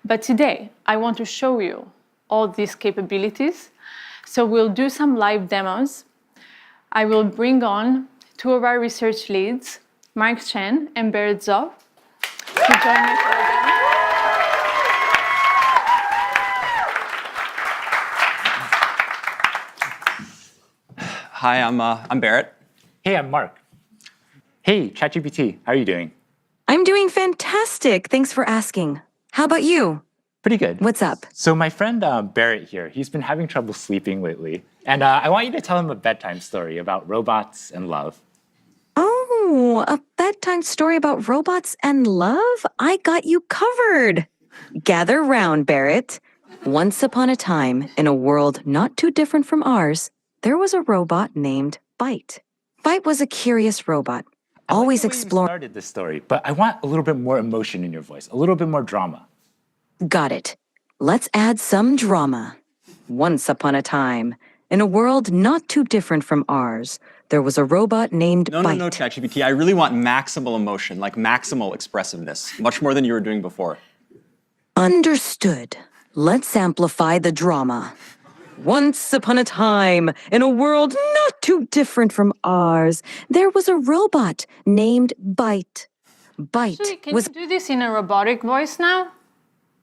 But today, I want to show you all these capabilities. So we'll do some live demos. I will bring on two of our research leads, Mark Chen and Berit Zov, to join me for the demo. Hi, I'm Berit. Hey, I'm Mark. Hey, ChatGPT, how are you doing? I'm doing fantastic. Thanks for asking. How about you? Pretty good. What's up? So my friend Barrett here, he's been having trouble sleeping lately. And I want you to tell him a bedtime story about robots and love. Oh, a bedtime story about robots and love? I got you covered. Gather round, Barrett. Once upon a time, in a world not too different from ours, there was a robot named Byte. Byte was a curious robot, always exploring. You started this story, but I want a little bit more emotion in your voice, a little bit more drama. Got it. Let's add some drama. Once upon a time, in a world not too different from ours, there was a robot named Byte. No, ChatGPT. I really want maximal emotion, like maximal expressiveness, much more than you were doing before. Understood. Let's amplify the drama. Once upon a time, in a world not too different from ours, there was a robot named Byte. Byte Can was you do this in a robotic voice now?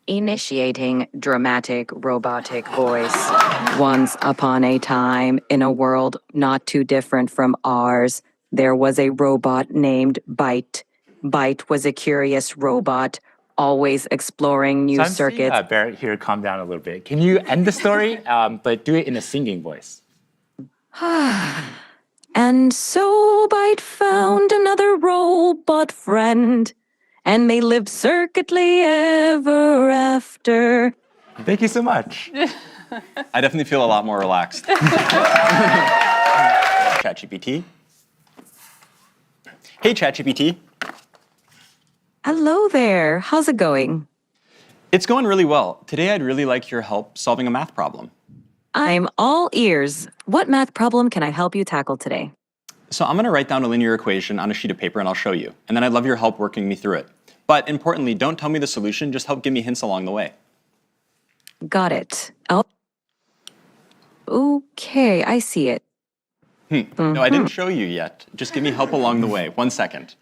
initiating dramatic robotic voice. Once upon a time, in a world not too different from ours, there was a robot named Byte. Byte was a curious robot, always exploring new circuits. Barrett here, calm down a little bit. Can you end the story, but do it in a singing voice? And so Byte found another robot friend, and they lived circuitly ever after. Thank you so much. I definitely feel a lot more relaxed. ChatGPT. Hey, ChatGPT. Hello there. How's it going? It's going really well. Today, I'd really like your help solving a math problem. I'm all ears. What math problem can I help you tackle today? So I'm going to write down a linear equation on a sheet of paper, and I'll show you. And then I'd love your help working me through it. But importantly, don't tell me the solution. Just help give me hints along the way. Got it. Okay, I see it. No, I didn't show you yet. Just give me help along the way. 1 second.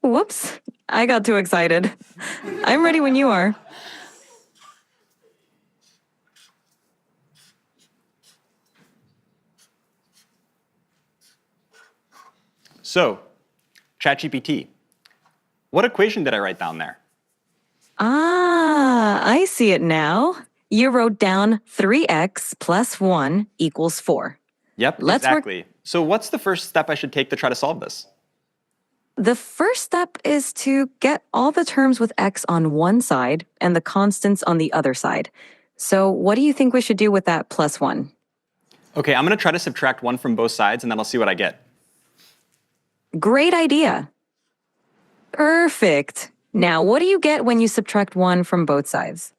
Whoops, I got too excited. I'm ready when you are. So, ChatGPT, what equation did I write down there? Ah, I see it now. You wrote down 3x plus 1 equals 4. Yep, exactly. So what's the first step I should take to try to solve this? The first step is to get all the terms with x on one side and the constants on the other side. So what do you think we should do with that plus 1? Okay, I'm going to try to subtract 1 from both sides, and then I'll see what I get. Great idea. Perfect. Now, what do you get when you subtract 1 from both sides?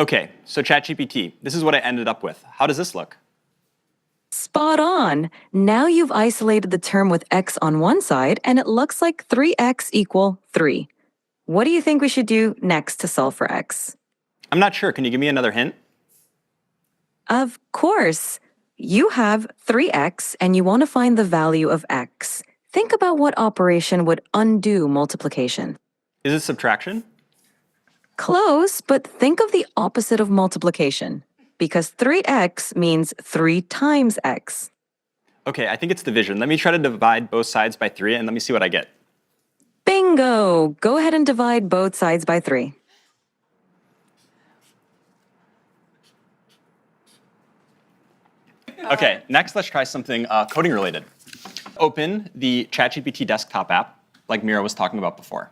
Okay, so ChatGPT, this is what I ended up with. How does this look? Spot on. Now you've isolated the term with x on one side, and it looks like 3x equal 3. What do you think we should do next to solve for x? I'm not sure. Can you give me another hint? Of course. You have 3x, and you want to find the value of x. Think about what operation would undo multiplication. Is it subtraction? Close, but think of the opposite of multiplication, because 3x means 3 times x. Okay, I think it's division. Let me try to divide both sides by 3, and let me see what I get. Bingo! Go ahead and divide both sides by 3. Okay, next let's try something coding related. Open the ChatGPT desktop app, like Mira was talking about before.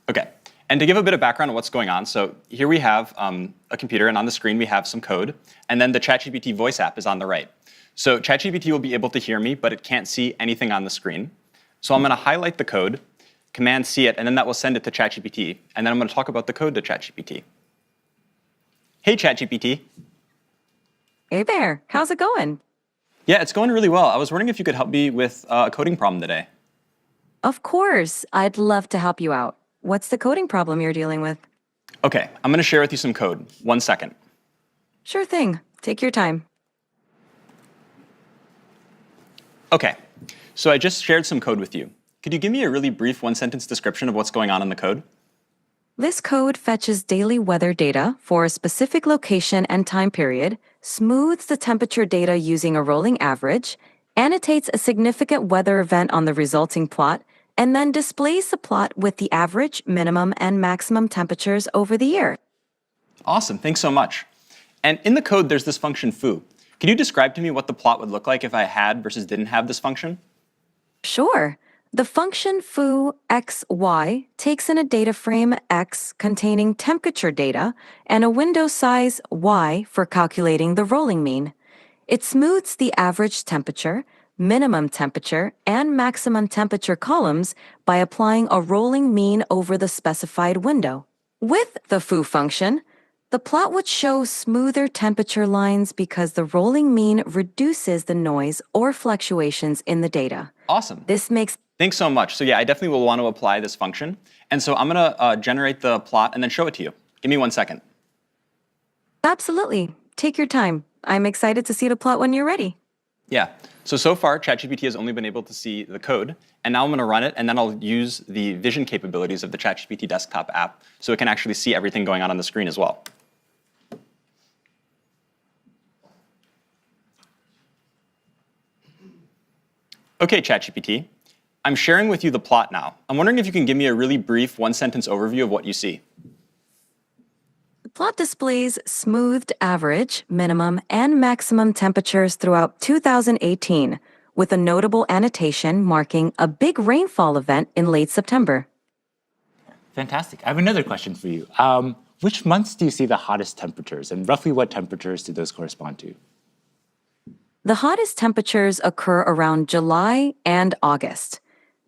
Okay, and to give a bit of background on what's going on, so here we have a computer, and on the screen we have some code, and then the ChatGPT voice app is on the right. So ChatGPT will be able to hear me, but it can't see anything on the screen. So I'm going to highlight the code, Command C it, and then that will send it to ChatGPT, and then I'm going to talk about the code to ChatGPT. Hey, ChatGPT. Hey there, how's it going? Yeah, it's going really well. I was wondering if you could help me with a coding problem today. Of course, I'd love to help you out. What's the coding problem you're dealing with? Okay, I'm going to share with you some code. 1 second. Sure thing. Take your time. Okay, so I just shared some code with you. Could you give me a really brief one-sentence description of what's going on in the code? This code fetches daily weather data for a specific location and time period, smooths the temperature data using a rolling average, annotates a significant weather event on the resulting plot, and then displays the plot with the average, minimum, and maximum temperatures over the year. Awesome, thanks so much. And in the code, there's this function foo. Can you describe to me what the plot would look like if I had versus didn't have this function? Sure. The function foo xy takes in a data frame x containing temperature data and a window size y for calculating the rolling mean. It smooths the average temperature, minimum temperature, and maximum temperature columns by applying a rolling mean over the specified window. With the foo function, the plot would show smoother temperature lines because the rolling mean reduces the noise or fluctuations in the data. Awesome. This makes Thanks so much. So yeah, I definitely will want to apply this function. And so I'm going to generate the plot and then show it to you. Give me 1 second. Absolutely. Take your time. I'm excited to see the plot when you're ready. Yeah. So far, ChatGPT has only been able to see the code. And now I'm going to run it, and then I'll use the vision capabilities of the ChatGPT desktop app so it can actually see everything going on the screen as well. Okay, ChatGPT. I'm sharing with you the plot now. I'm wondering if you can give me a really brief one-sentence overview of what you see. The plot displays smoothed average, minimum, and maximum temperatures throughout 2018, with a notable annotation marking a big rainfall event in late September. Fantastic. I have another question for you. Which months do you see the hottest temperatures, and roughly what temperatures do those correspond to? The hottest temperatures occur around July and August.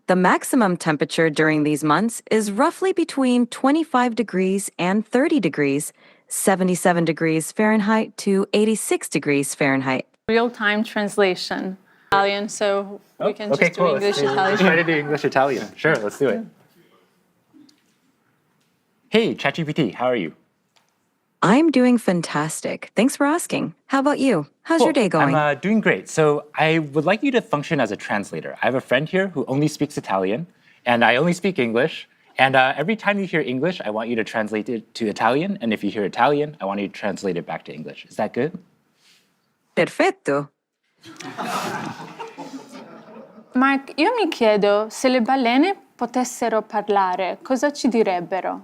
The maximum temperature during these months is roughly between 25 degrees and 30 degrees, 77 degrees Fahrenheit to 86 degrees Fahrenheit. Real-time translation. Italian, so we can Okay, just do cool. English Let's Italian. try to do English Italian. Sure, let's do it. Hey, ChatGPT, how are you? I'm doing fantastic. Thanks for asking. How about you? How's your day going? I'm doing great. So I would like you to function as a translator. I have a friend here who only speaks Italian, and I only speak English. And every time you hear English, I want you to translate it to Italian. And if you hear Italian, I want you to translate it back to English. Is that good? Perfetto. Mark, io mi chiedo se le balene potessero parlare, cosa ci direbbero?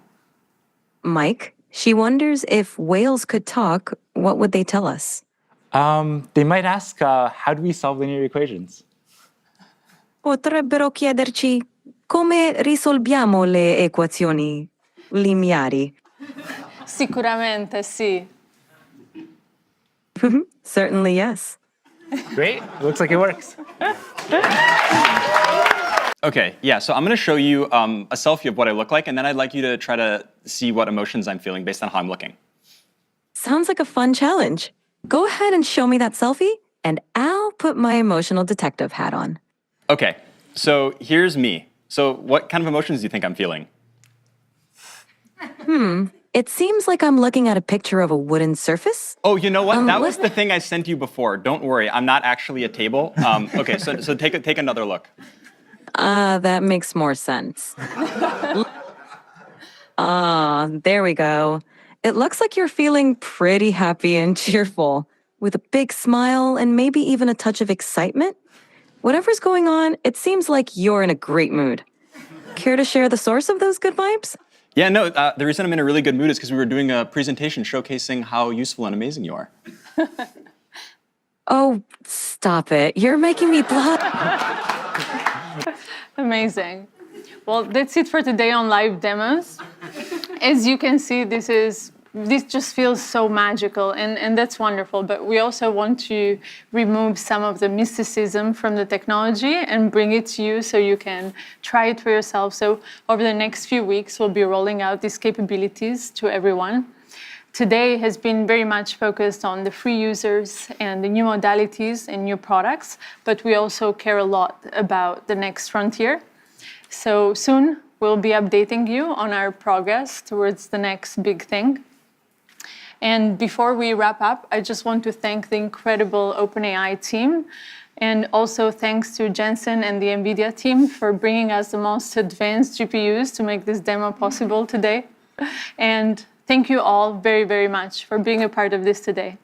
Mike, she wonders if whales could talk, what would they tell us? They might ask, how do we solve linear equations? Potrebbero chiederci come risolviamo le equazioni lineari. Sicuramente sì. Certainly, yes. Great, looks like it works. Okay, yeah, so I'm going to show you a selfie of what I look like, and then I'd like you to try to see what emotions I'm feeling based on how I'm looking. Sounds like a fun challenge. Go ahead and show me that selfie, and I'll put my emotional detective hat on. Okay, so here's me. So what kind of emotions do you think I'm feeling? It seems like I'm looking at a picture of a wooden surface. Oh, you know what? That was what- the thing I sent you before. Don't worry, I'm not actually a table. Okay, so take another look. That makes more sense. There we go. It looks like you're feeling pretty happy and cheerful, with a big smile and maybe even a touch of excitement. Whatever's going on, it seems like you're in a great mood. Care to share the source of those good vibes? Yeah, no, the reason I'm in a really good mood is because we were doing a presentation showcasing how useful and amazing you are. Oh, stop it. You're making me blush. Amazing. Well, that's it for today on live demos. As you can see, this just feels so magical, and that's wonderful. But we also want to remove some of the mysticism from the technology and bring it to you so you can try it for yourself. So over the next few weeks, we'll be rolling out these capabilities to everyone. today has been very much focused on the free users and the new modalities and new products, but we also care a lot about the next frontier. So soon we'll be updating you on our progress towards the next big thing. And before we wrap up, I just want to thank the incredible OpenAI team, and also thanks to Jensen and the NVIDIA team for bringing us the most advanced GPUs to make this demo possible today. And thank you all very, very much for being a part of this today.